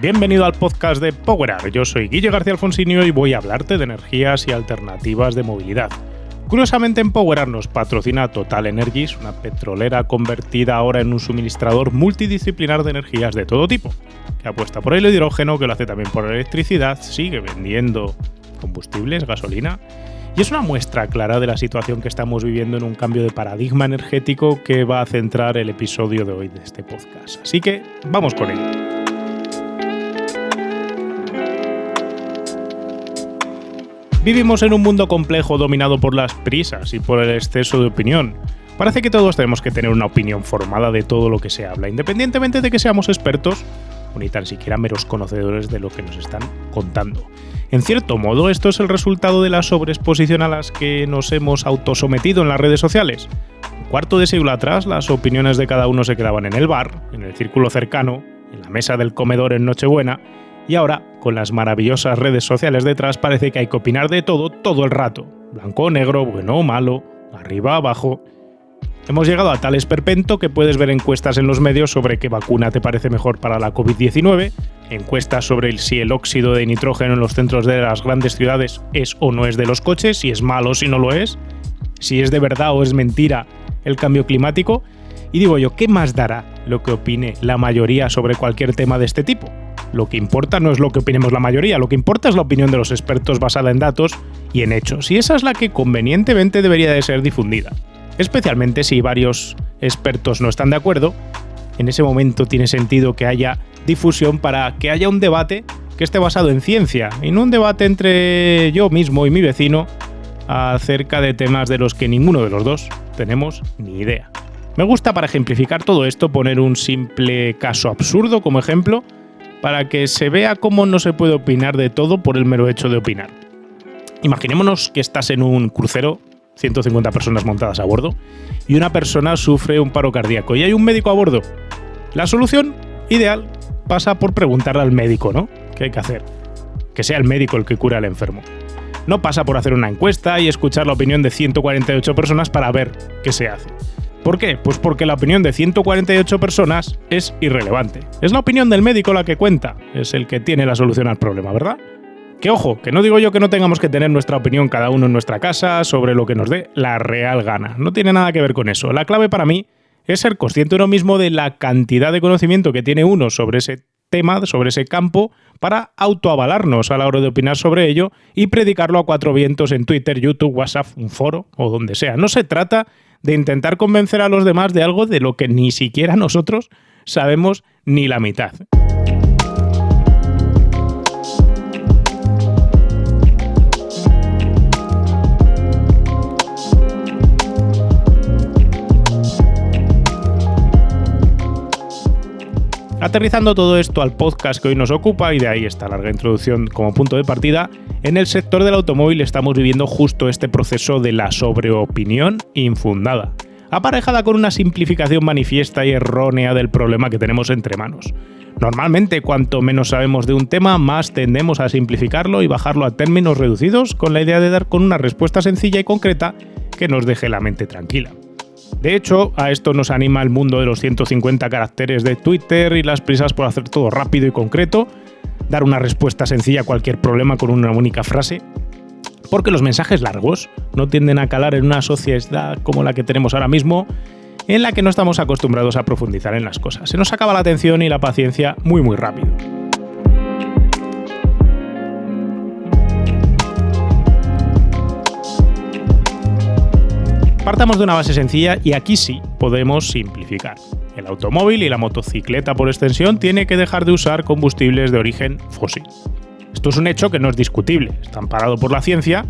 Bienvenido al podcast de PowerUp. Yo soy Guille García Alfonsinio y voy a hablarte de energías y alternativas de movilidad. Curiosamente, en PowerUp nos patrocina Total Energies, una petrolera convertida ahora en un suministrador multidisciplinar de energías de todo tipo, que apuesta por el hidrógeno, que lo hace también por la electricidad, sigue vendiendo combustibles, gasolina, y es una muestra clara de la situación que estamos viviendo en un cambio de paradigma energético que va a centrar el episodio de hoy de este podcast. Así que vamos con ello. Vivimos en un mundo complejo dominado por las prisas y por el exceso de opinión. Parece que todos tenemos que tener una opinión formada de todo lo que se habla, independientemente de que seamos expertos o ni tan siquiera meros conocedores de lo que nos están contando. En cierto modo, esto es el resultado de la sobreexposición a las que nos hemos autosometido en las redes sociales. Un cuarto de siglo atrás, las opiniones de cada uno se quedaban en el bar, en el círculo cercano, en la mesa del comedor en Nochebuena, y ahora, con las maravillosas redes sociales detrás, parece que hay que opinar de todo el rato. Blanco o negro, bueno o malo, arriba o abajo. Hemos llegado a tal esperpento que puedes ver encuestas en los medios sobre qué vacuna te parece mejor para la COVID-19, encuestas sobre si el óxido de nitrógeno en los centros de las grandes ciudades es o no es de los coches, si es malo o si no lo es, si es de verdad o es mentira el cambio climático. Y digo yo, ¿qué más dará lo que opine la mayoría sobre cualquier tema de este tipo? Lo que importa no es lo que opinemos la mayoría, lo que importa es la opinión de los expertos basada en datos y en hechos, y esa es la que convenientemente debería de ser difundida. Especialmente si varios expertos no están de acuerdo, en ese momento tiene sentido que haya difusión para que haya un debate que esté basado en ciencia, y no un debate entre yo mismo y mi vecino acerca de temas de los que ninguno de los dos tenemos ni idea. Me gusta, para ejemplificar todo esto, poner un simple caso absurdo como ejemplo, para que se vea cómo no se puede opinar de todo por el mero hecho de opinar. Imaginémonos que estás en un crucero, 150 personas montadas a bordo, y una persona sufre un paro cardíaco y hay un médico a bordo. La solución ideal pasa por preguntarle al médico, ¿no? ¿Qué hay que hacer? Que sea el médico el que cura al enfermo. No pasa por hacer una encuesta y escuchar la opinión de 148 personas para ver qué se hace. ¿Por qué? Pues porque la opinión de 148 personas es irrelevante. Es la opinión del médico la que cuenta, es el que tiene la solución al problema, ¿verdad? Que ojo, que no digo yo que no tengamos que tener nuestra opinión cada uno en nuestra casa sobre lo que nos dé la real gana. No tiene nada que ver con eso. La clave para mí es ser consciente uno mismo de la cantidad de conocimiento que tiene uno sobre ese tema, sobre ese campo, para autoavalarnos a la hora de opinar sobre ello y predicarlo a cuatro vientos en Twitter, YouTube, WhatsApp, un foro o donde sea. No se trata de intentar convencer a los demás de algo de lo que ni siquiera nosotros sabemos ni la mitad. Aterrizando todo esto al podcast que hoy nos ocupa, y de ahí esta larga introducción como punto de partida, en el sector del automóvil estamos viviendo justo este proceso de la sobreopinión infundada, aparejada con una simplificación manifiesta y errónea del problema que tenemos entre manos. Normalmente, cuanto menos sabemos de un tema, más tendemos a simplificarlo y bajarlo a términos reducidos, con la idea de dar con una respuesta sencilla y concreta que nos deje la mente tranquila. De hecho, a esto nos anima el mundo de los 150 caracteres de Twitter y las prisas por hacer todo rápido y concreto, dar una respuesta sencilla a cualquier problema con una única frase, porque los mensajes largos no tienden a calar en una sociedad como la que tenemos ahora mismo, en la que no estamos acostumbrados a profundizar en las cosas. Se nos acaba la atención y la paciencia muy rápido. Partamos de una base sencilla y aquí sí podemos simplificar. El automóvil y la motocicleta por extensión tiene que dejar de usar combustibles de origen fósil. Esto es un hecho que no es discutible, está amparado por la ciencia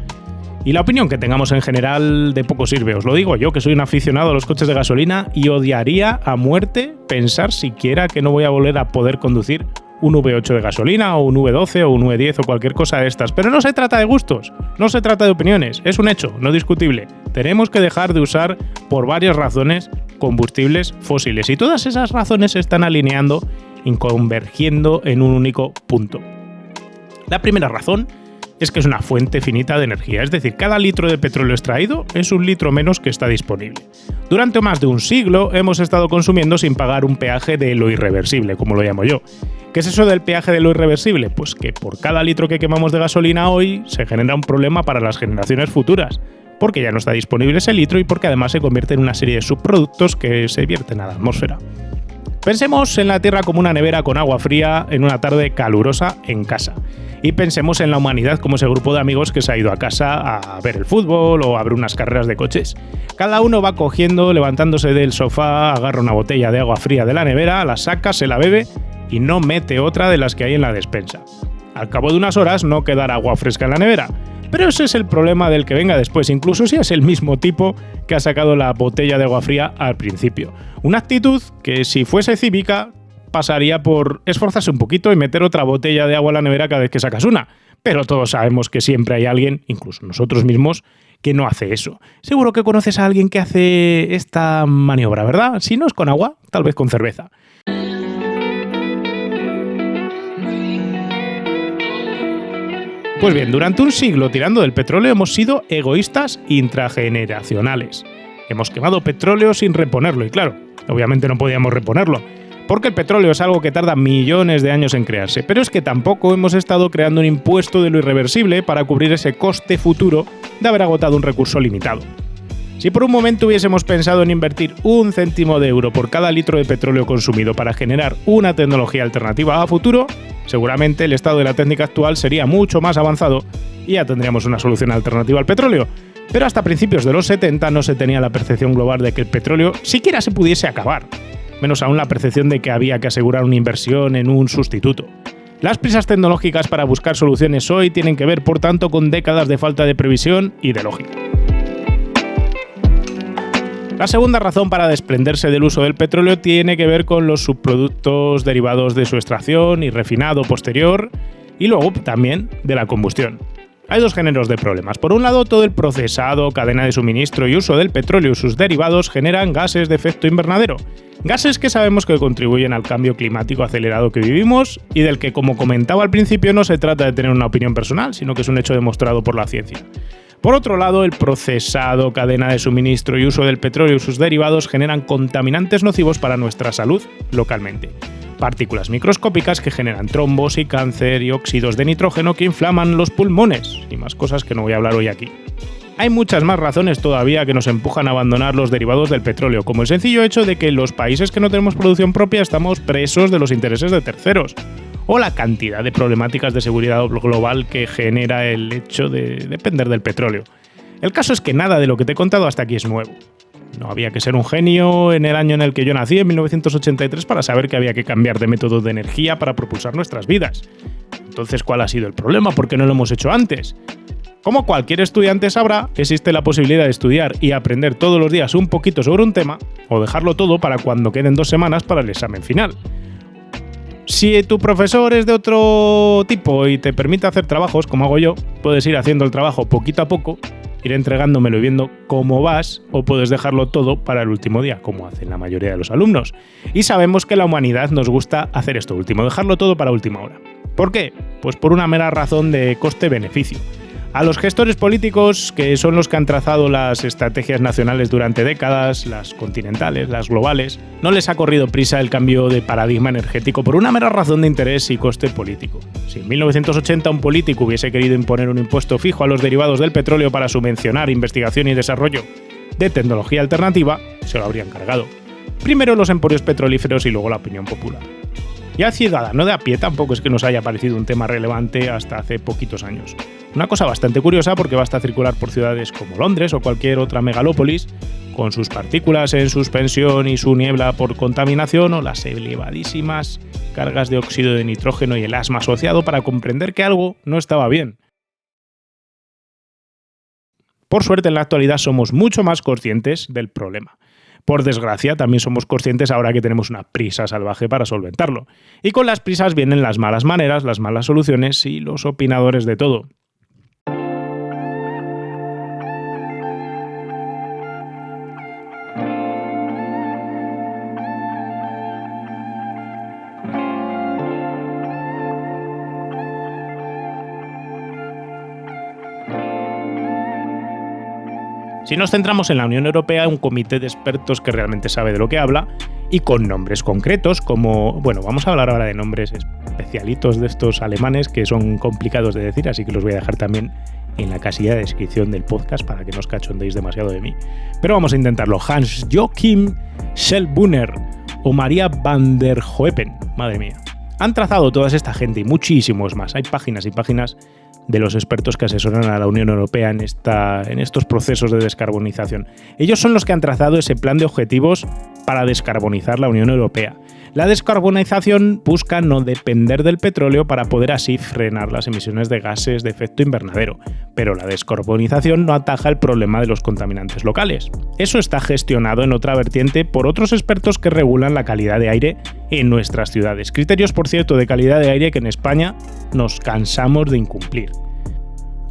y la opinión que tengamos en general de poco sirve. Os lo digo yo, que soy un aficionado a los coches de gasolina y odiaría a muerte pensar siquiera que no voy a volver a poder conducir un V8 de gasolina o un V12 o un V10 o cualquier cosa de estas. Pero no se trata de gustos, no se trata de opiniones, es un hecho, no discutible. Tenemos que dejar de usar, por varias razones, combustibles fósiles. Y todas esas razones se están alineando y convergiendo en un único punto. La primera razón es que es una fuente finita de energía, es decir, cada litro de petróleo extraído es un litro menos que está disponible. Durante más de un siglo hemos estado consumiendo sin pagar un peaje de lo irreversible, como lo llamo yo, ¿Qué es eso del peaje de lo irreversible? Pues que por cada litro que quemamos de gasolina hoy se genera un problema para las generaciones futuras, porque ya no está disponible ese litro y porque además se convierte en una serie de subproductos que se vierten a la atmósfera. Pensemos en la Tierra como una nevera con agua fría en una tarde calurosa en casa. Y pensemos en la humanidad como ese grupo de amigos que se ha ido a casa a ver el fútbol o a ver unas carreras de coches. Cada uno va cogiendo, levantándose del sofá, agarra una botella de agua fría de la nevera, la saca, se la bebe y no mete otra de las que hay en la despensa. Al cabo de unas horas no quedará agua fresca en la nevera. Pero ese es el problema del que venga después, incluso si es el mismo tipo que ha sacado la botella de agua fría al principio. Una actitud que, si fuese cívica, pasaría por esforzarse un poquito y meter otra botella de agua en la nevera cada vez que sacas una. Pero todos sabemos que siempre hay alguien, incluso nosotros mismos, que no hace eso. Seguro que conoces a alguien que hace esta maniobra, ¿verdad? Si no es con agua, tal vez con cerveza. Pues bien, durante un siglo tirando del petróleo hemos sido egoístas intrageneracionales. Hemos quemado petróleo sin reponerlo y claro, obviamente no podíamos reponerlo, porque el petróleo es algo que tarda millones de años en crearse, pero es que tampoco hemos estado creando un impuesto de lo irreversible para cubrir ese coste futuro de haber agotado un recurso limitado. Si por un momento hubiésemos pensado en invertir 1 céntimo de euro por cada litro de petróleo consumido para generar una tecnología alternativa a futuro, seguramente el estado de la técnica actual sería mucho más avanzado y ya tendríamos una solución alternativa al petróleo. Pero hasta principios de los 70 no se tenía la percepción global de que el petróleo siquiera se pudiese acabar, menos aún la percepción de que había que asegurar una inversión en un sustituto. Las prisas tecnológicas para buscar soluciones hoy tienen que ver, por tanto, con décadas de falta de previsión y de lógica. La segunda razón para desprenderse del uso del petróleo tiene que ver con los subproductos derivados de su extracción y refinado posterior, y luego también de la combustión. Hay dos géneros de problemas. Por un lado, todo el procesado, cadena de suministro y uso del petróleo y sus derivados generan gases de efecto invernadero. Gases que sabemos que contribuyen al cambio climático acelerado que vivimos y del que, como comentaba al principio, no se trata de tener una opinión personal, sino que es un hecho demostrado por la ciencia. Por otro lado, el procesado, cadena de suministro y uso del petróleo y sus derivados generan contaminantes nocivos para nuestra salud localmente. Partículas microscópicas que generan trombos y cáncer y óxidos de nitrógeno que inflaman los pulmones y más cosas que no voy a hablar hoy aquí. Hay muchas más razones todavía que nos empujan a abandonar los derivados del petróleo, como el sencillo hecho de que los países que no tenemos producción propia estamos presos de los intereses de terceros, o la cantidad de problemáticas de seguridad global que genera el hecho de depender del petróleo. El caso es que nada de lo que te he contado hasta aquí es nuevo. No había que ser un genio en el año en el que yo nací, en 1983, para saber que había que cambiar de método de energía para propulsar nuestras vidas. Entonces, ¿cuál ha sido el problema? ¿Por qué no lo hemos hecho antes? Como cualquier estudiante sabrá, existe la posibilidad de estudiar y aprender todos los días un poquito sobre un tema, o dejarlo todo para cuando queden 2 semanas para el examen final. Si tu profesor es de otro tipo y te permite hacer trabajos, como hago yo, puedes ir haciendo el trabajo poquito a poco, ir entregándomelo y viendo cómo vas, o puedes dejarlo todo para el último día, como hacen la mayoría de los alumnos. Y sabemos que la humanidad nos gusta hacer esto último, dejarlo todo para última hora. ¿Por qué? Pues por una mera razón de coste-beneficio. A los gestores políticos, que son los que han trazado las estrategias nacionales durante décadas, las continentales, las globales, no les ha corrido prisa el cambio de paradigma energético por una mera razón de interés y coste político. Si en 1980 un político hubiese querido imponer un impuesto fijo a los derivados del petróleo para subvencionar investigación y desarrollo de tecnología alternativa, se lo habrían cargado. Primero los emporios petrolíferos y luego la opinión popular. Y al ciudadano de a pie tampoco es que nos haya parecido un tema relevante hasta hace poquitos años. Una cosa bastante curiosa porque basta circular por ciudades como Londres o cualquier otra megalópolis, con sus partículas en suspensión y su niebla por contaminación o las elevadísimas cargas de óxido de nitrógeno y el asma asociado para comprender que algo no estaba bien. Por suerte, en la actualidad somos mucho más conscientes del problema. Por desgracia, también somos conscientes ahora que tenemos una prisa salvaje para solventarlo. Y con las prisas vienen las malas maneras, las malas soluciones y los opinadores de todo. Si nos centramos en la Unión Europea, un comité de expertos que realmente sabe de lo que habla y con nombres concretos como, bueno, vamos a hablar ahora de nombres especialitos de estos alemanes que son complicados de decir, así que los voy a dejar también en la casilla de descripción del podcast para que no os cachondéis demasiado de mí. Pero vamos a intentarlo. Hans-Joachim Schelbrunner o Maria van der Hoepen, madre mía. Han trazado toda esta gente y muchísimos más. Hay páginas y páginas de los expertos que asesoran a la Unión Europea en estos procesos de descarbonización. Ellos son los que han trazado ese plan de objetivos para descarbonizar la Unión Europea. La descarbonización busca no depender del petróleo para poder así frenar las emisiones de gases de efecto invernadero, pero la descarbonización no ataja el problema de los contaminantes locales. Eso está gestionado en otra vertiente por otros expertos que regulan la calidad de aire en nuestras ciudades. Criterios, por cierto, de calidad de aire que en España nos cansamos de incumplir.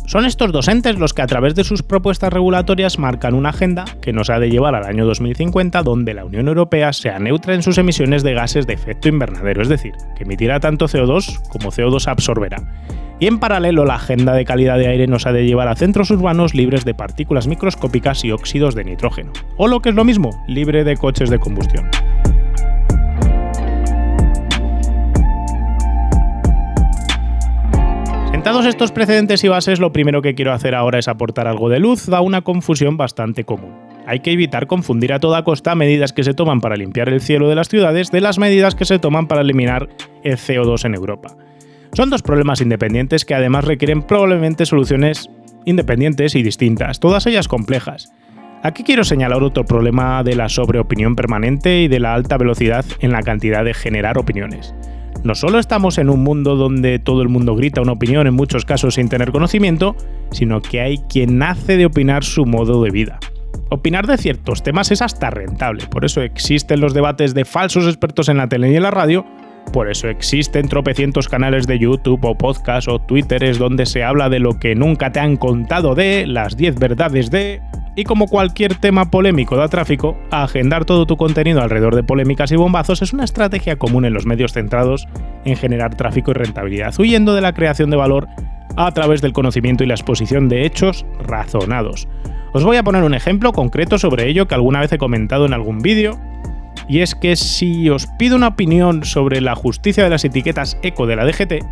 Son estos dos entes los que a través de sus propuestas regulatorias marcan una agenda que nos ha de llevar al año 2050 donde la Unión Europea sea neutra en sus emisiones de gases de efecto invernadero, es decir, que emitirá tanto CO2 como CO2 absorberá. Y en paralelo la agenda de calidad de aire nos ha de llevar a centros urbanos libres de partículas microscópicas y óxidos de nitrógeno, o lo que es lo mismo, libre de coches de combustión. Sentados estos precedentes y bases, lo primero que quiero hacer ahora es aportar algo de luz a una confusión bastante común. Hay que evitar confundir a toda costa medidas que se toman para limpiar el cielo de las ciudades de las medidas que se toman para eliminar el CO2 en Europa. Son dos problemas independientes que además requieren probablemente soluciones independientes y distintas, todas ellas complejas. Aquí quiero señalar otro problema de la sobreopinión permanente y de la alta velocidad en la cantidad de generar opiniones. No solo estamos en un mundo donde todo el mundo grita una opinión en muchos casos sin tener conocimiento, sino que hay quien nace de opinar su modo de vida. Opinar de ciertos temas es hasta rentable, por eso existen los debates de falsos expertos en la tele y en la radio, por eso existen tropecientos canales de YouTube o podcasts o Twitteres donde se habla de lo que nunca te han contado de, las 10 verdades de... Y como cualquier tema polémico da tráfico, agendar todo tu contenido alrededor de polémicas y bombazos es una estrategia común en los medios centrados en generar tráfico y rentabilidad, huyendo de la creación de valor a través del conocimiento y la exposición de hechos razonados. Os voy a poner un ejemplo concreto sobre ello que alguna vez he comentado en algún vídeo, y es que si os pido una opinión sobre la justicia de las etiquetas eco de la DGT,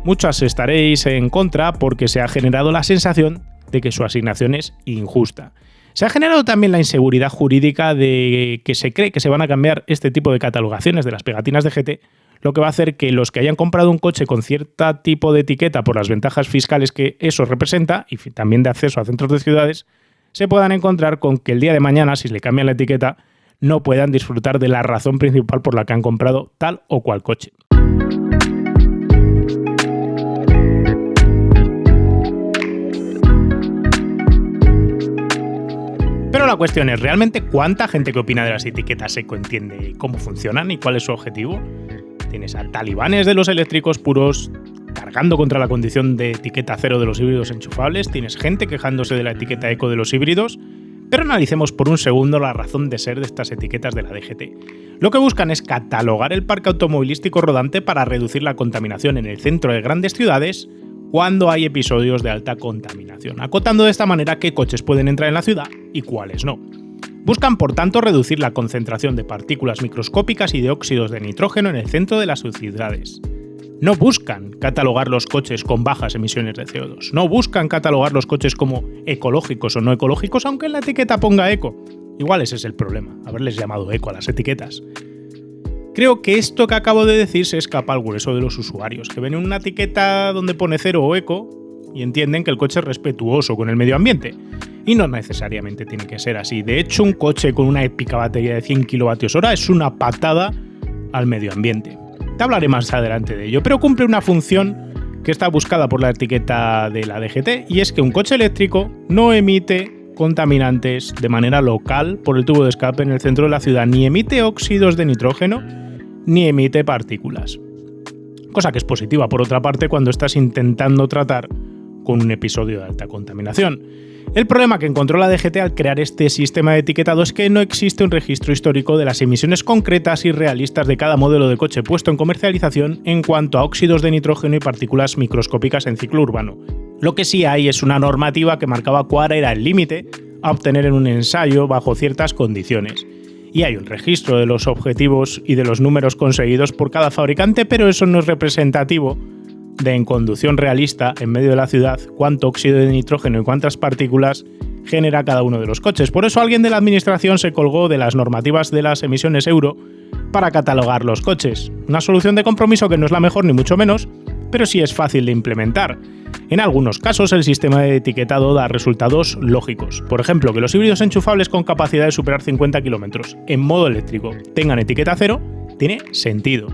muchas estaréis en contra porque se ha generado la sensación de que su asignación es injusta. Se ha generado también la inseguridad jurídica de que se cree que se van a cambiar este tipo de catalogaciones de las pegatinas DGT, lo que va a hacer que los que hayan comprado un coche con cierto tipo de etiqueta por las ventajas fiscales que eso representa y también de acceso a centros de ciudades, se puedan encontrar con que el día de mañana, si le cambian la etiqueta, no puedan disfrutar de la razón principal por la que han comprado tal o cual coche. Pero la cuestión es, ¿realmente cuánta gente que opina de las etiquetas eco entiende cómo funcionan y cuál es su objetivo? Tienes a talibanes de los eléctricos puros cargando contra la condición de etiqueta cero de los híbridos enchufables, tienes gente quejándose de la etiqueta eco de los híbridos, pero analicemos por un segundo la razón de ser de estas etiquetas de la DGT. Lo que buscan es catalogar el parque automovilístico rodante para reducir la contaminación en el centro de grandes ciudades cuando hay episodios de alta contaminación, acotando de esta manera qué coches pueden entrar en la ciudad y cuáles no. Buscan, por tanto, reducir la concentración de partículas microscópicas y de óxidos de nitrógeno en el centro de las ciudades. No buscan catalogar los coches con bajas emisiones de CO2, no buscan catalogar los coches como ecológicos o no ecológicos, aunque en la etiqueta ponga eco. Igual ese es el problema, haberles llamado eco a las etiquetas. Creo que esto que acabo de decir se escapa al grueso de los usuarios, que ven una etiqueta donde pone cero o eco y entienden que el coche es respetuoso con el medio ambiente. Y no necesariamente tiene que ser así. De hecho, un coche con una épica batería de 100 kWh es una patada al medio ambiente. Te hablaré más adelante de ello, pero cumple una función que está buscada por la etiqueta de la DGT, y es que un coche eléctrico no emite contaminantes de manera local por el tubo de escape en el centro de la ciudad, ni emite óxidos de nitrógeno, ni emite partículas. Cosa que es positiva, por otra parte, cuando estás intentando tratar con un episodio de alta contaminación. El problema que encontró la DGT al crear este sistema de etiquetado es que no existe un registro histórico de las emisiones concretas y realistas de cada modelo de coche puesto en comercialización en cuanto a óxidos de nitrógeno y partículas microscópicas en ciclo urbano. Lo que sí hay es una normativa que marcaba cuál era el límite a obtener en un ensayo bajo ciertas condiciones. y hay un registro de los objetivos y de los números conseguidos por cada fabricante, pero eso no es representativo de, en conducción realista en medio de la ciudad, cuánto óxido de nitrógeno y cuántas partículas genera cada uno de los coches. Por eso alguien de la administración se colgó de las normativas de las emisiones Euro para catalogar los coches. Una solución de compromiso que no es la mejor ni mucho menos, pero sí es fácil de implementar. En algunos casos el sistema de etiquetado da resultados lógicos. Por ejemplo, que los híbridos enchufables con capacidad de superar 50 km en modo eléctrico tengan etiqueta cero tiene sentido,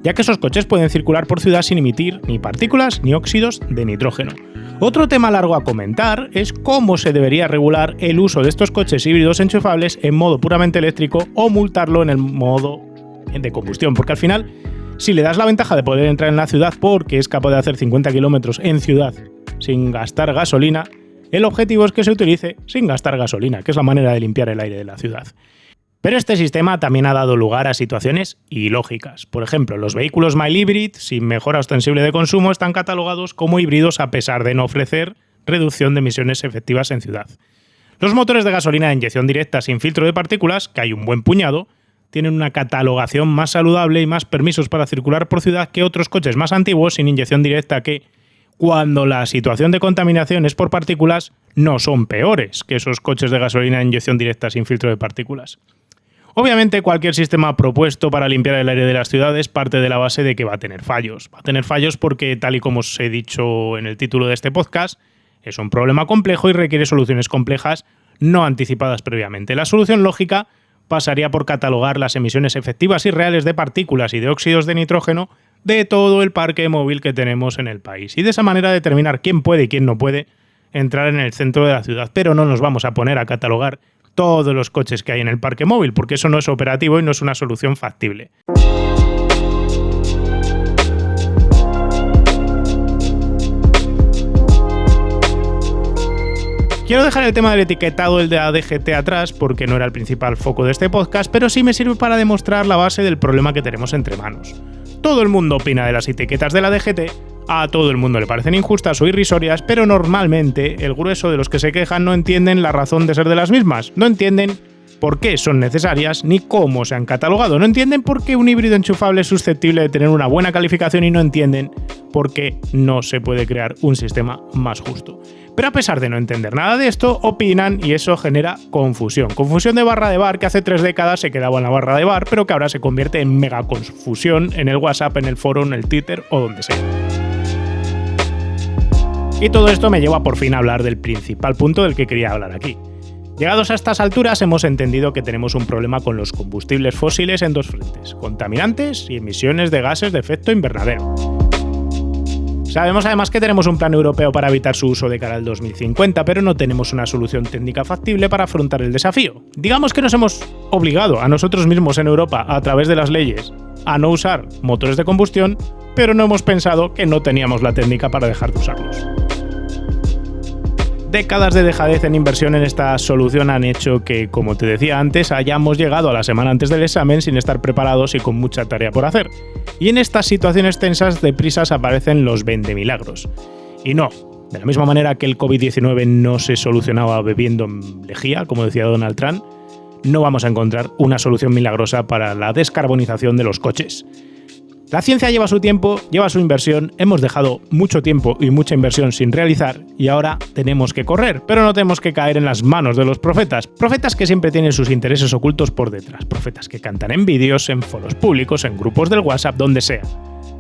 ya que esos coches pueden circular por ciudad sin emitir ni partículas ni óxidos de nitrógeno. Otro tema largo a comentar es cómo se debería regular el uso de estos coches híbridos enchufables en modo puramente eléctrico o multarlo en el modo de combustión, porque al final, si le das la ventaja de poder entrar en la ciudad porque es capaz de hacer 50 km en ciudad sin gastar gasolina, el objetivo es que se utilice sin gastar gasolina, que es la manera de limpiar el aire de la ciudad. Pero este sistema también ha dado lugar a situaciones ilógicas. Por ejemplo, los vehículos mild hybrid sin mejora ostensible de consumo están catalogados como híbridos a pesar de no ofrecer reducción de emisiones efectivas en ciudad. Los motores de gasolina de inyección directa sin filtro de partículas, que hay un buen puñado, tienen una catalogación más saludable y más permisos para circular por ciudad que otros coches más antiguos sin inyección directa que, cuando la situación de contaminación es por partículas, no son peores que esos coches de gasolina de inyección directa sin filtro de partículas. Obviamente, cualquier sistema propuesto para limpiar el aire de las ciudades parte de la base de que va a tener fallos. Va a tener fallos porque, tal y como os he dicho en el título de este podcast, es un problema complejo y requiere soluciones complejas no anticipadas previamente. La solución lógica pasaría por catalogar las emisiones efectivas y reales de partículas y de óxidos de nitrógeno de todo el parque móvil que tenemos en el país y de esa manera determinar quién puede y quién no puede entrar en el centro de la ciudad. Pero no nos vamos a poner a catalogar todos los coches que hay en el parque móvil, porque eso no es operativo y no es una solución factible. Quiero dejar el tema del etiquetado, el de la DGT, atrás, porque no era el principal foco de este podcast, pero sí me sirve para demostrar la base del problema que tenemos entre manos. Todo el mundo opina de las etiquetas de la DGT, a todo el mundo le parecen injustas o irrisorias, pero normalmente el grueso de los que se quejan no entienden la razón de ser de las mismas, no entienden por qué son necesarias ni cómo se han catalogado, no entienden por qué un híbrido enchufable es susceptible de tener una buena calificación y no entienden por qué no se puede crear un sistema más justo. Pero a pesar de no entender nada de esto, opinan y eso genera confusión. Confusión de barra de bar que hace 3 décadas se quedaba en la barra de bar, pero que ahora se convierte en mega confusión en el WhatsApp, en el foro, en el Twitter o donde sea. Y todo esto me lleva por fin a hablar del principal punto del que quería hablar aquí. Llegados a estas alturas hemos entendido que tenemos un problema con los combustibles fósiles en dos frentes: contaminantes y emisiones de gases de efecto invernadero. Sabemos además que tenemos un plan europeo para evitar su uso de cara al 2050, pero no tenemos una solución técnica factible para afrontar el desafío. Digamos que nos hemos obligado a nosotros mismos en Europa, a través de las leyes, a no usar motores de combustión, pero no hemos pensado que no teníamos la técnica para dejar de usarlos. Décadas de dejadez en inversión en esta solución han hecho que, como te decía antes, hayamos llegado a la semana antes del examen sin estar preparados y con mucha tarea por hacer. Y en estas situaciones tensas de prisas aparecen los vendemilagros. Y no, de la misma manera que el COVID-19 no se solucionaba bebiendo lejía, como decía Donald Trump, no vamos a encontrar una solución milagrosa para la descarbonización de los coches. La ciencia lleva su tiempo, lleva su inversión, hemos dejado mucho tiempo y mucha inversión sin realizar y ahora tenemos que correr, pero no tenemos que caer en las manos de los profetas. Profetas que siempre tienen sus intereses ocultos por detrás, profetas que cantan en vídeos, en foros públicos, en grupos del WhatsApp, donde sea.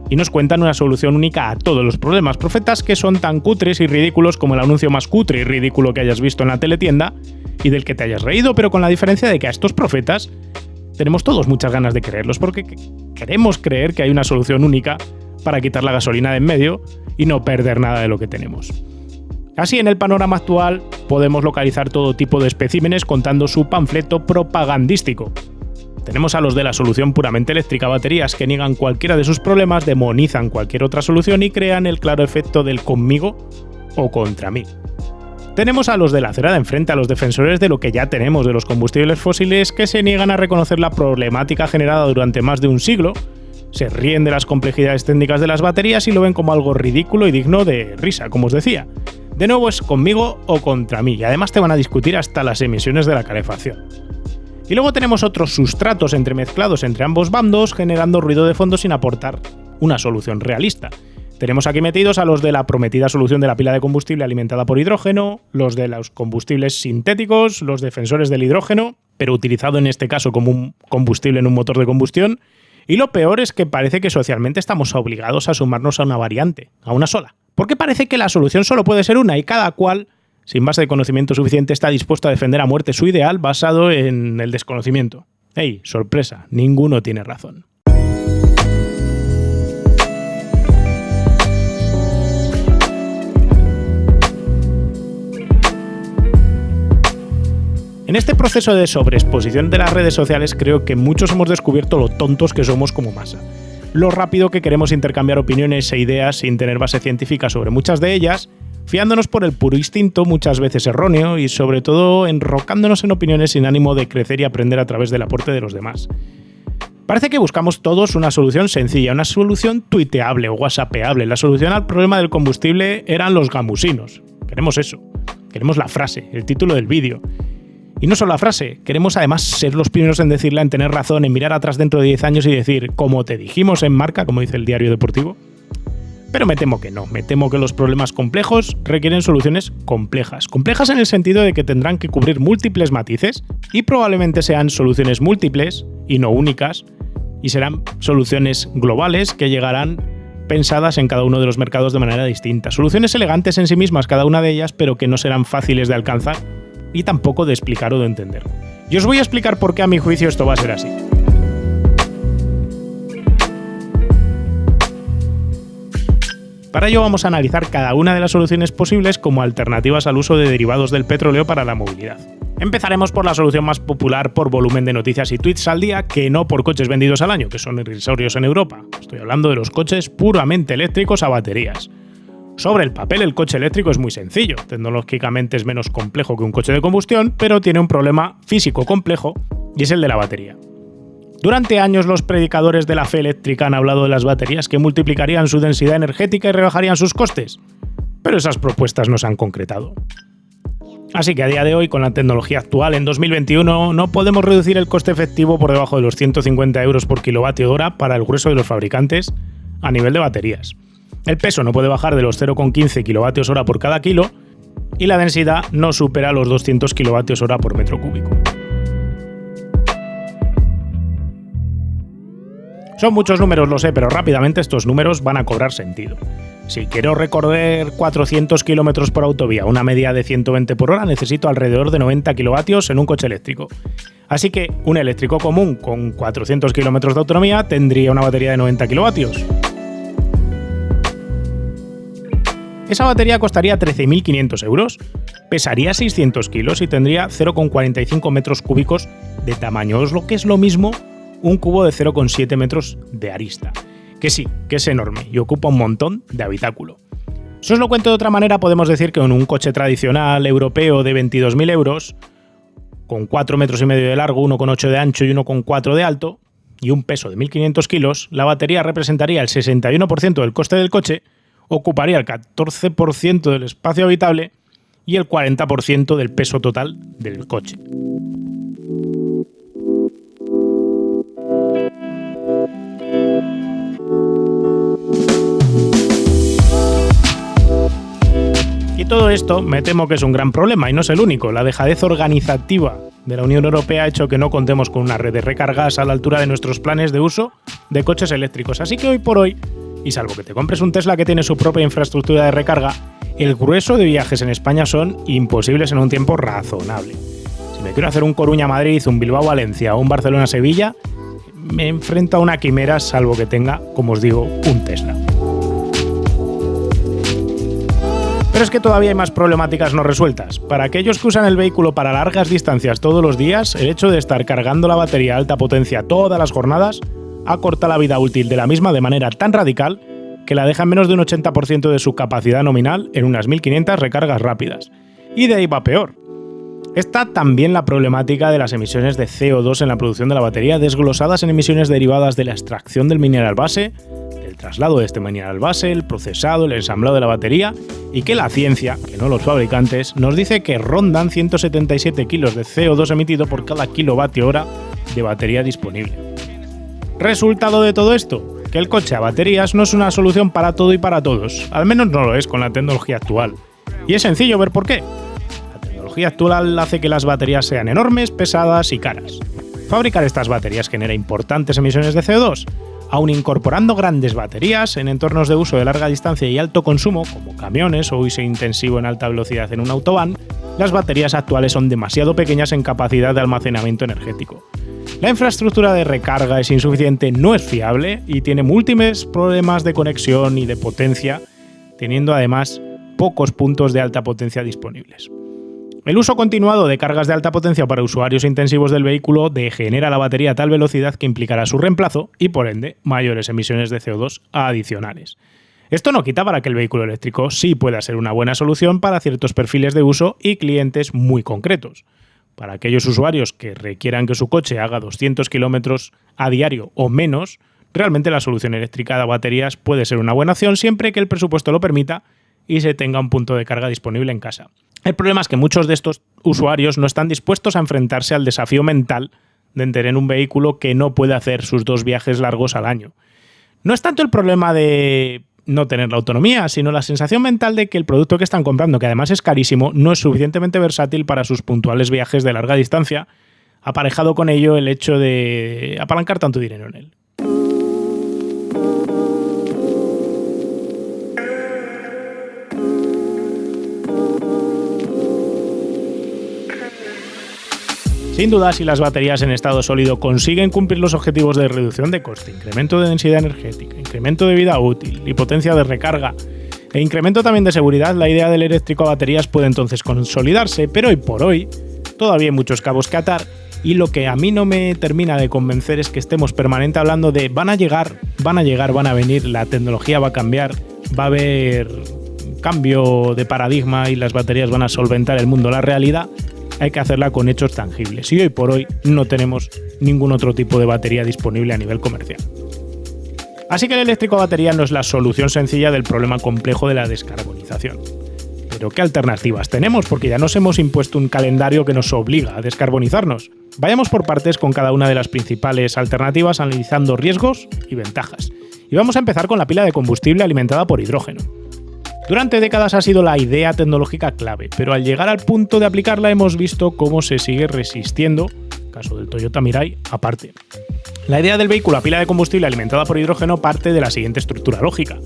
Y nos cuentan una solución única a todos los problemas, profetas que son tan cutres y ridículos como el anuncio más cutre y ridículo que hayas visto en la teletienda y del que te hayas reído, pero con la diferencia de que a estos profetas tenemos todos muchas ganas de creerlos porque queremos creer que hay una solución única para quitar la gasolina de en medio y no perder nada de lo que tenemos. Así, en el panorama actual, podemos localizar todo tipo de especímenes contando su panfleto propagandístico. Tenemos a los de la solución puramente eléctrica, baterías, que niegan cualquiera de sus problemas, demonizan cualquier otra solución y crean el claro efecto del conmigo o contra mí. Tenemos a los de la acera de enfrente, a los defensores de lo que ya tenemos de los combustibles fósiles, que se niegan a reconocer la problemática generada durante más de un siglo, se ríen de las complejidades técnicas de las baterías y lo ven como algo ridículo y digno de risa, como os decía. De nuevo es conmigo o contra mí, y además te van a discutir hasta las emisiones de la calefacción. Y luego tenemos otros sustratos entremezclados entre ambos bandos, generando ruido de fondo sin aportar una solución realista. Tenemos aquí metidos a los de la prometida solución de la pila de combustible alimentada por hidrógeno, los de los combustibles sintéticos, los defensores del hidrógeno, pero utilizado en este caso como un combustible en un motor de combustión. Y lo peor es que parece que socialmente estamos obligados a sumarnos a una variante, a una sola. Porque parece que la solución solo puede ser una y cada cual, sin base de conocimiento suficiente, está dispuesto a defender a muerte su ideal basado en el desconocimiento. ¡Ey! Sorpresa, ninguno tiene razón. En este proceso de sobreexposición de las redes sociales creo que muchos hemos descubierto lo tontos que somos como masa. Lo rápido que queremos intercambiar opiniones e ideas sin tener base científica sobre muchas de ellas, fiándonos por el puro instinto, muchas veces erróneo, y sobre todo enrocándonos en opiniones sin ánimo de crecer y aprender a través del aporte de los demás. Parece que buscamos todos una solución sencilla, una solución tuiteable o whatsappeable. La solución al problema del combustible eran los gamusinos. Queremos eso. Queremos la frase, el título del vídeo. Y no solo la frase, queremos además ser los primeros en decirla, en tener razón, en mirar atrás dentro de 10 años y decir, como te dijimos en Marca, como dice el diario deportivo. Pero me temo que no, me temo que los problemas complejos requieren soluciones complejas. Complejas en el sentido de que tendrán que cubrir múltiples matices y probablemente sean soluciones múltiples y no únicas, y serán soluciones globales que llegarán pensadas en cada uno de los mercados de manera distinta. Soluciones elegantes en sí mismas cada una de ellas, pero que no serán fáciles de alcanzar y tampoco de explicar o de entender. Y os voy a explicar por qué a mi juicio esto va a ser así. Para ello vamos a analizar cada una de las soluciones posibles como alternativas al uso de derivados del petróleo para la movilidad. Empezaremos por la solución más popular por volumen de noticias y tweets al día, que no por coches vendidos al año, que son irrisorios en Europa. Estoy hablando de los coches puramente eléctricos a baterías. Sobre el papel, el coche eléctrico es muy sencillo. Tecnológicamente es menos complejo que un coche de combustión, pero tiene un problema físico complejo, y es el de la batería. Durante años los predicadores de la fe eléctrica han hablado de las baterías que multiplicarían su densidad energética y rebajarían sus costes, pero esas propuestas no se han concretado. Así que a día de hoy, con la tecnología actual, en 2021, no podemos reducir el coste efectivo por debajo de los 150 euros por kilovatio hora para el grueso de los fabricantes a nivel de baterías. El peso no puede bajar de los 0,15 kilovatios hora por cada kilo y la densidad no supera los 200 kilovatios hora por metro cúbico. Son muchos números, lo sé, pero rápidamente estos números van a cobrar sentido. Si quiero recorrer 400 km por autovía, una media de 120 por hora, necesito alrededor de 90 kilovatios en un coche eléctrico. Así que un eléctrico común con 400 km de autonomía tendría una batería de 90 kilovatios. Esa batería costaría 13.500 euros, pesaría 600 kilos y tendría 0,45 metros cúbicos de tamaño, lo que es lo mismo un cubo de 0,7 metros de arista. Que sí, que es enorme y ocupa un montón de habitáculo. Si os lo cuento de otra manera, podemos decir que en un coche tradicional europeo de 22.000 euros, con 4,5 metros de largo, 1,8 de ancho y 1,4 de alto, y un peso de 1.500 kilos, la batería representaría el 61% del coste del coche, ocuparía el 14% del espacio habitable y el 40% del peso total del coche. Y todo esto me temo que es un gran problema y no es el único. La dejadez organizativa de la Unión Europea ha hecho que no contemos con una red de recargas a la altura de nuestros planes de uso de coches eléctricos. Así que hoy por hoy, y salvo que te compres un Tesla que tiene su propia infraestructura de recarga, el grueso de viajes en España son imposibles en un tiempo razonable. Si me quiero hacer un Coruña-Madrid, un Bilbao-Valencia o un Barcelona-Sevilla, me enfrento a una quimera salvo que tenga, como os digo, un Tesla. Pero es que todavía hay más problemáticas no resueltas. Para aquellos que usan el vehículo para largas distancias todos los días, el hecho de estar cargando la batería a alta potencia todas las jornadas acorta la vida útil de la misma de manera tan radical que la deja en menos de un 80% de su capacidad nominal en unas 1.500 recargas rápidas. Y de ahí va peor. Está también la problemática de las emisiones de CO2 en la producción de la batería, desglosadas en emisiones derivadas de la extracción del mineral base, del traslado de este material al base, el procesado, el ensamblado de la batería, y que la ciencia, que no los fabricantes, nos dice que rondan 177 kilos de CO2 emitido por cada kilovatio hora de batería disponible. Resultado de todo esto, que el coche a baterías no es una solución para todo y para todos, al menos no lo es con la tecnología actual. Y es sencillo ver por qué. La tecnología actual hace que las baterías sean enormes, pesadas y caras. Fabricar estas baterías genera importantes emisiones de CO2, aun incorporando grandes baterías en entornos de uso de larga distancia y alto consumo, como camiones o uso intensivo en alta velocidad en un autobahn. Las baterías actuales son demasiado pequeñas en capacidad de almacenamiento energético. La infraestructura de recarga es insuficiente, no es fiable y tiene múltiples problemas de conexión y de potencia, teniendo además pocos puntos de alta potencia disponibles. El uso continuado de cargas de alta potencia para usuarios intensivos del vehículo degenera la batería a tal velocidad que implicará su reemplazo y, por ende, mayores emisiones de CO2 adicionales. Esto no quita para que el vehículo eléctrico sí pueda ser una buena solución para ciertos perfiles de uso y clientes muy concretos. Para aquellos usuarios que requieran que su coche haga 200 kilómetros a diario o menos, realmente la solución eléctrica de baterías puede ser una buena opción siempre que el presupuesto lo permita y se tenga un punto de carga disponible en casa. El problema es que muchos de estos usuarios no están dispuestos a enfrentarse al desafío mental de tener un vehículo que no puede hacer sus 2 viajes largos al año. No es tanto el problema de no tener la autonomía, sino la sensación mental de que el producto que están comprando, que además es carísimo, no es suficientemente versátil para sus puntuales viajes de larga distancia, aparejado con ello el hecho de apalancar tanto dinero en él. Sin duda, si las baterías en estado sólido consiguen cumplir los objetivos de reducción de coste, incremento de densidad energética, incremento de vida útil y potencia de recarga, e incremento también de seguridad, la idea del eléctrico a baterías puede entonces consolidarse, pero hoy por hoy todavía hay muchos cabos que atar y lo que a mí no me termina de convencer es que estemos permanente hablando de van a venir, la tecnología va a cambiar, va a haber cambio de paradigma y las baterías van a solventar el mundo. La realidad hay que hacerla con hechos tangibles y hoy por hoy no tenemos ningún otro tipo de batería disponible a nivel comercial. Así que el eléctrico a batería no es la solución sencilla del problema complejo de la descarbonización. Pero ¿qué alternativas tenemos? Porque ya nos hemos impuesto un calendario que nos obliga a descarbonizarnos. Vayamos por partes con cada una de las principales alternativas analizando riesgos y ventajas. Y vamos a empezar con la pila de combustible alimentada por hidrógeno. Durante décadas ha sido la idea tecnológica clave, pero al llegar al punto de aplicarla hemos visto cómo se sigue resistiendo, caso del Toyota Mirai aparte. La idea del vehículo a pila de combustible alimentada por hidrógeno parte de la siguiente estructura lógica.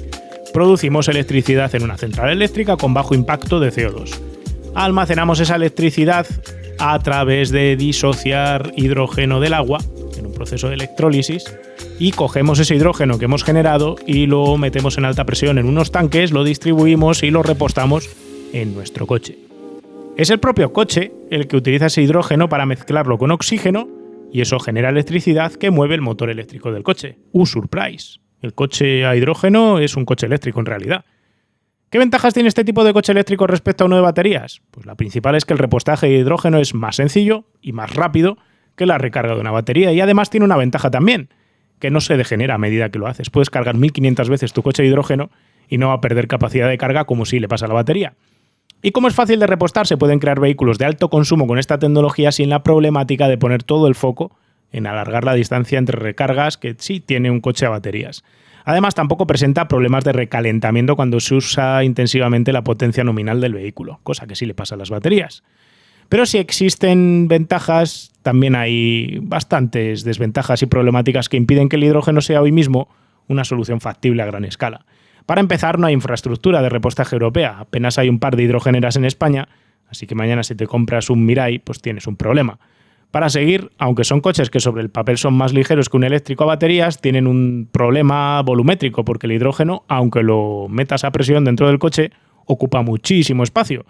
Producimos electricidad en una central eléctrica con bajo impacto de CO2. Almacenamos esa electricidad a través de disociar hidrógeno del agua en un proceso de electrólisis y cogemos ese hidrógeno que hemos generado y lo metemos en alta presión en unos tanques, lo distribuimos y lo repostamos en nuestro coche. Es el propio coche el que utiliza ese hidrógeno para mezclarlo con oxígeno y eso genera electricidad que mueve el motor eléctrico del coche. Surprise. El coche a hidrógeno es un coche eléctrico en realidad. ¿Qué ventajas tiene este tipo de coche eléctrico respecto a uno de baterías? Pues la principal es que el repostaje de hidrógeno es más sencillo y más rápido que la recarga de una batería y además tiene una ventaja también, que no se degenera a medida que lo haces. Puedes cargar 1500 veces tu coche de hidrógeno y no va a perder capacidad de carga como si le pasa a la batería. Y como es fácil de repostar, se pueden crear vehículos de alto consumo con esta tecnología sin la problemática de poner todo el foco en alargar la distancia entre recargas que sí tiene un coche a baterías. Además, tampoco presenta problemas de recalentamiento cuando se usa intensivamente la potencia nominal del vehículo, cosa que sí le pasa a las baterías. Pero si existen ventajas, también hay bastantes desventajas y problemáticas que impiden que el hidrógeno sea hoy mismo una solución factible a gran escala. Para empezar, no hay infraestructura de repostaje europea, apenas hay un par de hidrogeneras en España, así que mañana si te compras un Mirai, pues tienes un problema. Para seguir, aunque son coches que sobre el papel son más ligeros que un eléctrico a baterías, tienen un problema volumétrico porque el hidrógeno, aunque lo metas a presión dentro del coche, ocupa muchísimo espacio.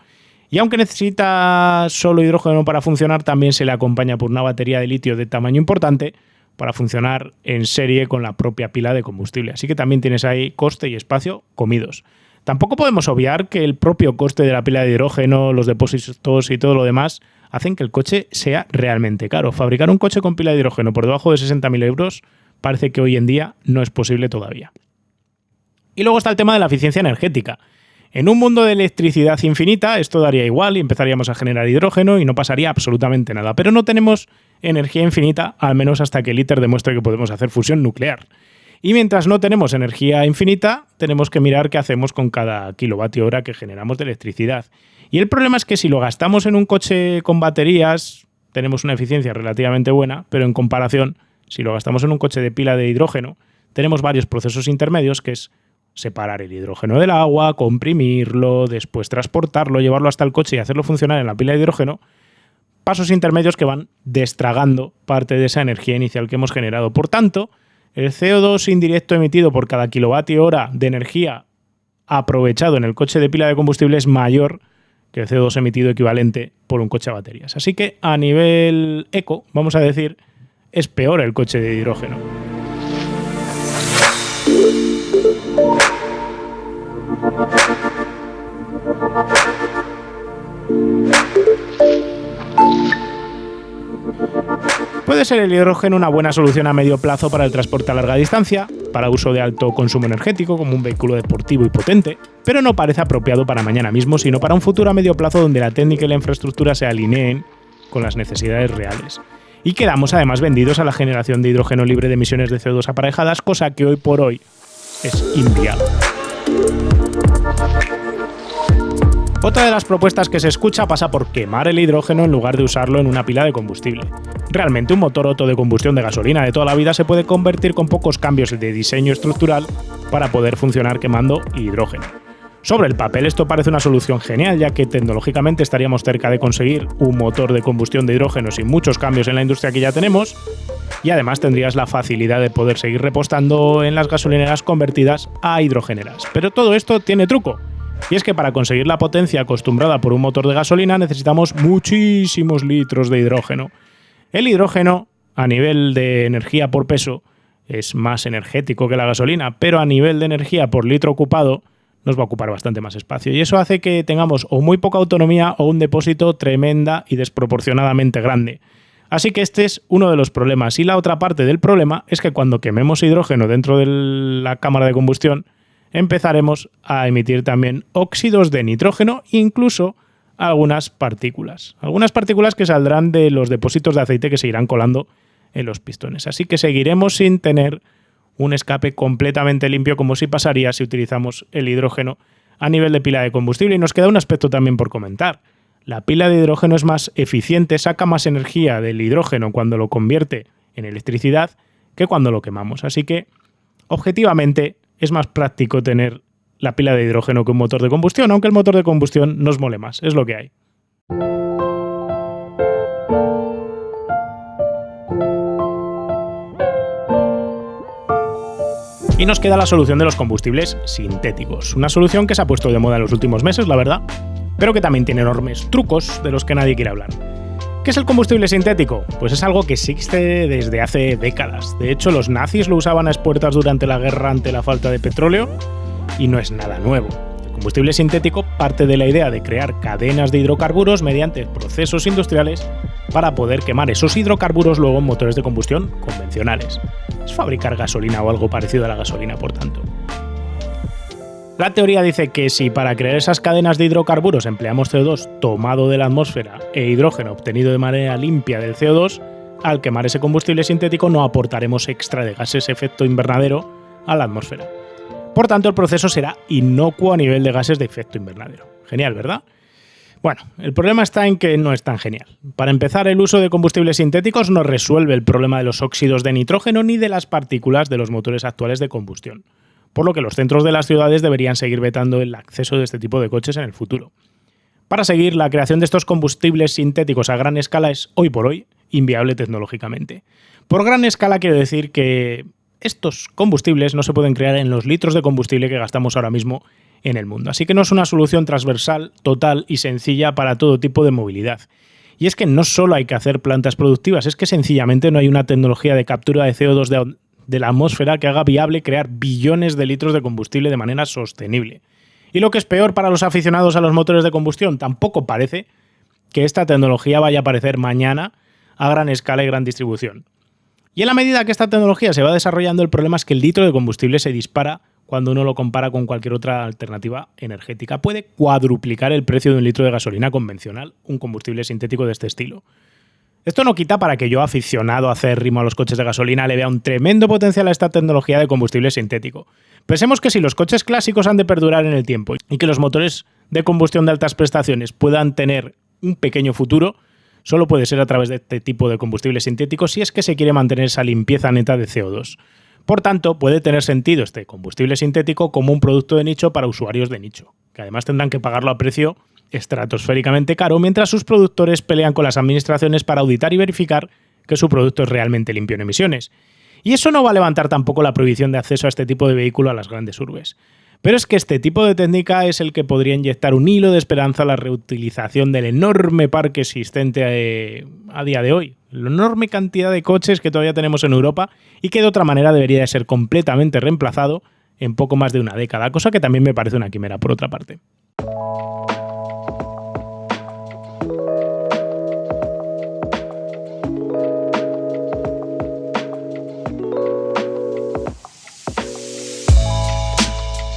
Y aunque necesita solo hidrógeno para funcionar, también se le acompaña por una batería de litio de tamaño importante para funcionar en serie con la propia pila de combustible. Así que también tienes ahí coste y espacio comidos. Tampoco podemos obviar que el propio coste de la pila de hidrógeno, los depósitos y todo lo demás hacen que el coche sea realmente caro. Fabricar un coche con pila de hidrógeno por debajo de 60.000 euros parece que hoy en día no es posible todavía. Y luego está el tema de la eficiencia energética. En un mundo de electricidad infinita esto daría igual y empezaríamos a generar hidrógeno y no pasaría absolutamente nada. Pero no tenemos energía infinita, al menos hasta que el ITER demuestre que podemos hacer fusión nuclear. Y mientras no tenemos energía infinita, tenemos que mirar qué hacemos con cada kilovatio hora que generamos de electricidad. Y el problema es que si lo gastamos en un coche con baterías, tenemos una eficiencia relativamente buena, pero en comparación, si lo gastamos en un coche de pila de hidrógeno, tenemos varios procesos intermedios, que es separar el hidrógeno del agua, comprimirlo, después transportarlo, llevarlo hasta el coche y hacerlo funcionar en la pila de hidrógeno. Pasos intermedios que van destragando parte de esa energía inicial que hemos generado. Por tanto, el CO2 indirecto emitido por cada kilovatio hora de energía aprovechado en el coche de pila de combustible es mayor que el CO2 emitido equivalente por un coche a baterías. Así que a nivel eco, vamos a decir, es peor el coche de hidrógeno. Puede ser el hidrógeno una buena solución a medio plazo para el transporte a larga distancia, para uso de alto consumo energético como un vehículo deportivo y potente, pero no parece apropiado para mañana mismo, sino para un futuro a medio plazo donde la técnica y la infraestructura se alineen con las necesidades reales. Y quedamos además vendidos a la generación de hidrógeno libre de emisiones de CO2 aparejadas, cosa que hoy por hoy es inviable. Otra de las propuestas que se escucha pasa por quemar el hidrógeno en lugar de usarlo en una pila de combustible. Realmente un motor Otto de combustión de gasolina de toda la vida se puede convertir con pocos cambios de diseño estructural para poder funcionar quemando hidrógeno. Sobre el papel esto parece una solución genial, ya que tecnológicamente estaríamos cerca de conseguir un motor de combustión de hidrógeno sin muchos cambios en la industria que ya tenemos, y además tendrías la facilidad de poder seguir repostando en las gasolineras convertidas a hidrogeneras. Pero todo esto tiene truco. Y es que para conseguir la potencia acostumbrada por un motor de gasolina necesitamos muchísimos litros de hidrógeno. El hidrógeno, a nivel de energía por peso, es más energético que la gasolina, pero a nivel de energía por litro ocupado nos va a ocupar bastante más espacio. Y eso hace que tengamos o muy poca autonomía o un depósito tremenda y desproporcionadamente grande. Así que este es uno de los problemas. Y la otra parte del problema es que cuando quememos hidrógeno dentro de la cámara de combustión, empezaremos a emitir también óxidos de nitrógeno e incluso algunas partículas. Algunas partículas que saldrán de los depósitos de aceite que se irán colando en los pistones. Así que seguiremos sin tener un escape completamente limpio como si pasaría si utilizamos el hidrógeno a nivel de pila de combustible. Y nos queda un aspecto también por comentar. La pila de hidrógeno es más eficiente, saca más energía del hidrógeno cuando lo convierte en electricidad que cuando lo quemamos. Así que, objetivamente, es más práctico tener la pila de hidrógeno que un motor de combustión, aunque el motor de combustión nos mole más, es lo que hay. Y nos queda la solución de los combustibles sintéticos, una solución que se ha puesto de moda en los últimos meses, la verdad, pero que también tiene enormes trucos de los que nadie quiere hablar. ¿Qué es el combustible sintético? Pues es algo que existe desde hace décadas. De hecho, los nazis lo usaban a expuertas durante la guerra ante la falta de petróleo y no es nada nuevo. El combustible sintético parte de la idea de crear cadenas de hidrocarburos mediante procesos industriales para poder quemar esos hidrocarburos luego en motores de combustión convencionales. Es fabricar gasolina o algo parecido a la gasolina, por tanto. La teoría dice que si para crear esas cadenas de hidrocarburos empleamos CO2 tomado de la atmósfera e hidrógeno obtenido de manera limpia del CO2, al quemar ese combustible sintético no aportaremos extra de gases efecto invernadero a la atmósfera. Por tanto, el proceso será inocuo a nivel de gases de efecto invernadero. Genial, ¿verdad? Bueno, el problema está en que no es tan genial. Para empezar, el uso de combustibles sintéticos no resuelve el problema de los óxidos de nitrógeno ni de las partículas de los motores actuales de combustión, por lo que los centros de las ciudades deberían seguir vetando el acceso de este tipo de coches en el futuro. Para seguir, la creación de estos combustibles sintéticos a gran escala es, hoy por hoy, inviable tecnológicamente. Por gran escala quiero decir que estos combustibles no se pueden crear en los litros de combustible que gastamos ahora mismo en el mundo. Así que no es una solución transversal, total y sencilla para todo tipo de movilidad. Y es que no solo hay que hacer plantas productivas, es que sencillamente no hay una tecnología de captura de CO2 de la atmósfera que haga viable crear billones de litros de combustible de manera sostenible. Y lo que es peor para los aficionados a los motores de combustión, tampoco parece que esta tecnología vaya a aparecer mañana a gran escala y gran distribución. Y en la medida que esta tecnología se va desarrollando, el problema es que el litro de combustible se dispara cuando uno lo compara con cualquier otra alternativa energética. Puede cuadruplicar el precio de un litro de gasolina convencional, un combustible sintético de este estilo. Esto no quita para que yo, aficionado acérrimo a los coches de gasolina, le vea un tremendo potencial a esta tecnología de combustible sintético. Pensemos que si los coches clásicos han de perdurar en el tiempo y que los motores de combustión de altas prestaciones puedan tener un pequeño futuro, solo puede ser a través de este tipo de combustible sintético si es que se quiere mantener esa limpieza neta de CO2. Por tanto, puede tener sentido este combustible sintético como un producto de nicho para usuarios de nicho, que además tendrán que pagarlo a precio estratosféricamente caro mientras sus productores pelean con las administraciones para auditar y verificar que su producto es realmente limpio en emisiones. Y eso no va a levantar tampoco la prohibición de acceso a este tipo de vehículo a las grandes urbes. Pero es que este tipo de técnica es el que podría inyectar un hilo de esperanza a la reutilización del enorme parque existente a día de hoy. La enorme cantidad de coches que todavía tenemos en Europa y que de otra manera debería de ser completamente reemplazado en poco más de una década, cosa que también me parece una quimera por otra parte.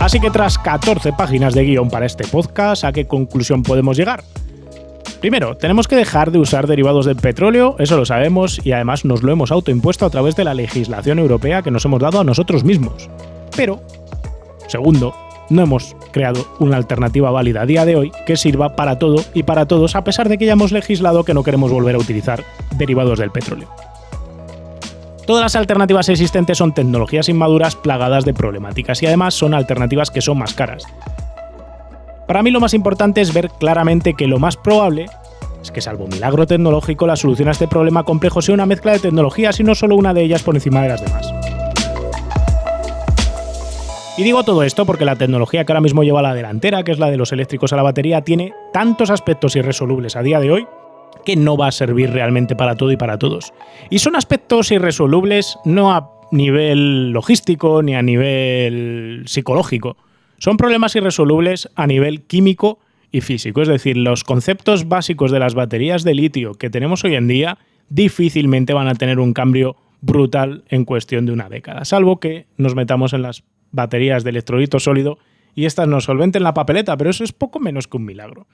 Así que tras 14 páginas de guión para este podcast, ¿a qué conclusión podemos llegar? Primero, tenemos que dejar de usar derivados del petróleo, eso lo sabemos, y además nos lo hemos autoimpuesto a través de la legislación europea que nos hemos dado a nosotros mismos. Pero, segundo, no hemos creado una alternativa válida a día de hoy que sirva para todo y para todos, a pesar de que ya hemos legislado que no queremos volver a utilizar derivados del petróleo. Todas las alternativas existentes son tecnologías inmaduras plagadas de problemáticas y además son alternativas que son más caras. Para mí lo más importante es ver claramente que lo más probable es que, salvo milagro tecnológico, la solución a este problema complejo sea una mezcla de tecnologías y no solo una de ellas por encima de las demás. Y digo todo esto porque la tecnología que ahora mismo lleva la delantera, que es la de los eléctricos a la batería, tiene tantos aspectos irresolubles a día de hoy que no va a servir realmente para todo y para todos. Y son aspectos irresolubles no a nivel logístico ni a nivel psicológico. Son problemas irresolubles a nivel químico y físico. Es decir, los conceptos básicos de las baterías de litio que tenemos hoy en día difícilmente van a tener un cambio brutal en cuestión de una década, salvo que nos metamos en las baterías de electrolito sólido y estas nos solventen la papeleta, pero eso es poco menos que un milagro.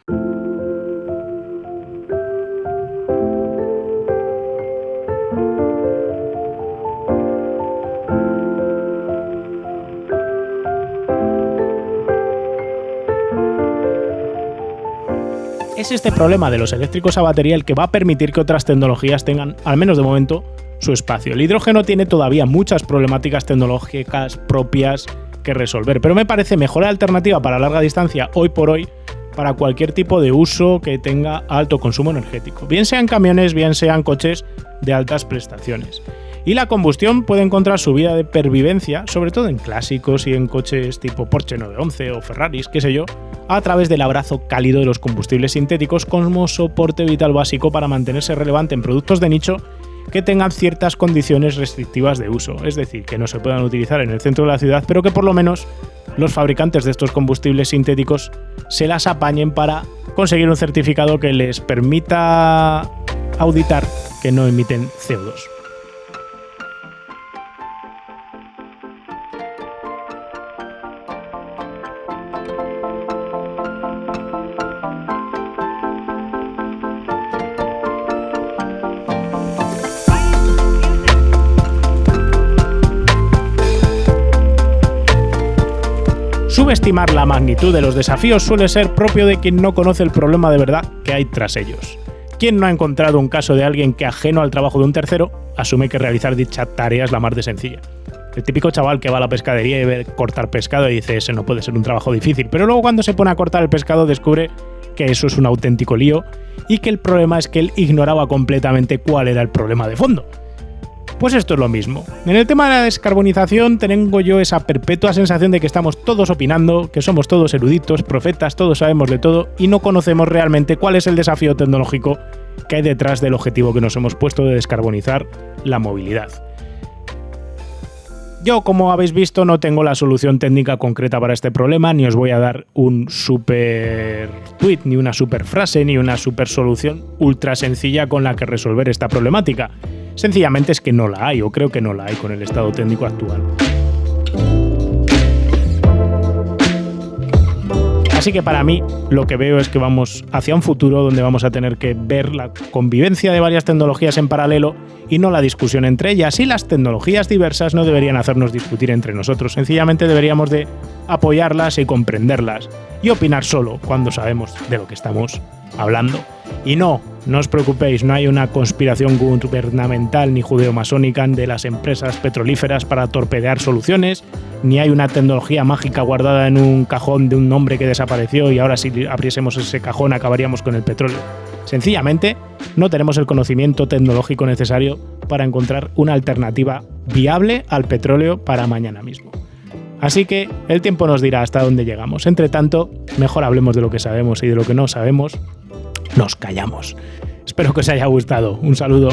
Es este problema de los eléctricos a batería el que va a permitir que otras tecnologías tengan, al menos de momento, su espacio. El hidrógeno tiene todavía muchas problemáticas tecnológicas propias que resolver, pero me parece mejor alternativa para larga distancia hoy por hoy para cualquier tipo de uso que tenga alto consumo energético, bien sean camiones, bien sean coches de altas prestaciones. Y la combustión puede encontrar su vía de pervivencia, sobre todo en clásicos y en coches tipo Porsche 911 o Ferraris, qué sé yo, a través del abrazo cálido de los combustibles sintéticos como soporte vital básico para mantenerse relevante en productos de nicho que tengan ciertas condiciones restrictivas de uso, es decir, que no se puedan utilizar en el centro de la ciudad, pero que por lo menos los fabricantes de estos combustibles sintéticos se las apañen para conseguir un certificado que les permita auditar que no emiten CO2. Subestimar la magnitud de los desafíos suele ser propio de quien no conoce el problema de verdad que hay tras ellos. ¿Quién no ha encontrado un caso de alguien que, ajeno al trabajo de un tercero, asume que realizar dicha tarea es la más de sencilla? El típico chaval que va a la pescadería y ve cortar pescado y dice, ese no puede ser un trabajo difícil, pero luego cuando se pone a cortar el pescado descubre que eso es un auténtico lío y que el problema es que él ignoraba completamente cuál era el problema de fondo. Pues esto es lo mismo. En el tema de la descarbonización tengo yo esa perpetua sensación de que estamos todos opinando, que somos todos eruditos, profetas, todos sabemos de todo y no conocemos realmente cuál es el desafío tecnológico que hay detrás del objetivo que nos hemos puesto de descarbonizar la movilidad. Yo, como habéis visto, no tengo la solución técnica concreta para este problema, ni os voy a dar un super tweet, ni una super frase, ni una super solución ultra sencilla con la que resolver esta problemática. Sencillamente es que no la hay, o creo que no la hay con el estado técnico actual. Así que para mí lo que veo es que vamos hacia un futuro donde vamos a tener que ver la convivencia de varias tecnologías en paralelo y no la discusión entre ellas. Y las tecnologías diversas no deberían hacernos discutir entre nosotros, sencillamente deberíamos de apoyarlas y comprenderlas y opinar solo cuando sabemos de lo que estamos hablando. Y no os preocupéis, no hay una conspiración gubernamental ni judeo-masónica de las empresas petrolíferas para torpedear soluciones, ni hay una tecnología mágica guardada en un cajón de un hombre que desapareció y ahora si abriésemos ese cajón acabaríamos con el petróleo. Sencillamente, no tenemos el conocimiento tecnológico necesario para encontrar una alternativa viable al petróleo para mañana mismo. Así que el tiempo nos dirá hasta dónde llegamos. Entre tanto, mejor hablemos de lo que sabemos y de lo que no sabemos, nos callamos. Espero que os haya gustado. Un saludo.